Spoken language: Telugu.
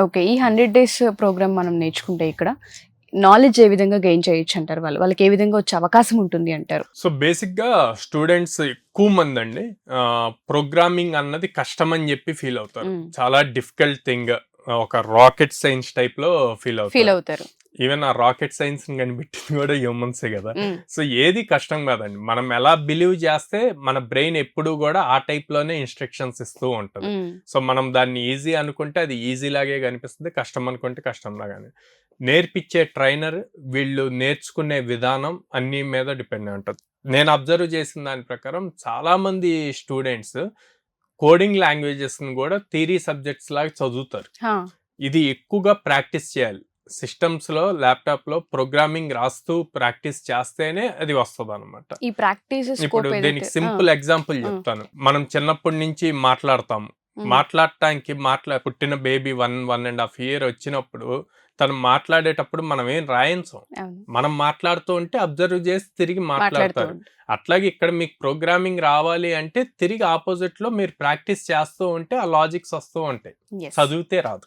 ఓకే. ఈ 100 డేస్ ప్రోగ్రామ్ మనం నేర్చుకుంటే ఇక్కడ నాలెడ్జ్ ఏ విధంగా గెయిన్ చేయొచ్చు అంటారు? వాళ్ళకి ఏ విధంగా వచ్చే అవకాశం ఉంటుంది అంటారు? సో బేసిక్గా స్టూడెంట్స్ ఎక్కువ మంది అండి ప్రోగ్రామింగ్ అన్నది కష్టం అని చెప్పి ఫీల్ అవుతారు. చాలా డిఫికల్ట్ థింగ్, ఒక రాకెట్ సైన్స్ టైప్ లో ఫీల్ అవుతారు. ఈవెన్ ఆ రాకెట్ సైన్స్ కనిపెట్టింది కూడా హ్యూమన్సే కదా. సో ఏది కష్టం కాదండి, మనం ఎలా బిలీవ్ చేస్తే మన బ్రెయిన్ ఎప్పుడు కూడా ఆ టైప్ లోనే ఇన్స్ట్రక్షన్స్ ఇస్తూ ఉంటది. సో మనం దాన్ని ఈజీ అనుకుంటే అది ఈజీ లాగే కనిపిస్తుంది, కష్టం అనుకుంటే కష్టం లాగానే. నేర్పించే ట్రైనర్, వీళ్ళు నేర్చుకునే విధానం అన్ని మీద డిపెండ్ అయి ఉంటుంది. నేను అబ్జర్వ్ చేసిన దాని ప్రకారం చాలా మంది స్టూడెంట్స్ కోడింగ్ లాంగ్వేజెస్ కూడా థియరీ సబ్జెక్ట్స్ లాగా చదువుతారు. ఇది ఎక్కువగా ప్రాక్టీస్ చేయాలి. సిస్టమ్స్ లో, ల్యాప్టాప్ లో ప్రోగ్రామింగ్ రాస్తూ ప్రాక్టీస్ చేస్తేనే అది వస్తుంది అనమాట. ఈ ప్రాక్టీస్ ఇప్పుడు దీనికి సింపుల్ ఎగ్జాంపుల్ చెప్తాను. మనం చిన్నప్పటి నుంచి మాట్లాడతాము. మాట్లాడటానికి పుట్టిన బేబీ 1.5 year వచ్చినప్పుడు తను మాట్లాడేటప్పుడు మనం ఏం రాయించాం, మనం మాట్లాడుతూ ఉంటే అబ్జర్వ్ చేసి తిరిగి మాట్లాడతారు. అట్లాగే ఇక్కడ మీకు ప్రోగ్రామింగ్ రావాలి అంటే తిరిగి ఆపోజిట్ లో మీరు ప్రాక్టీస్ చేస్తూ ఉంటే ఆ లాజిక్స్ వస్తూ ఉంటాయి, చదివితే రాదు.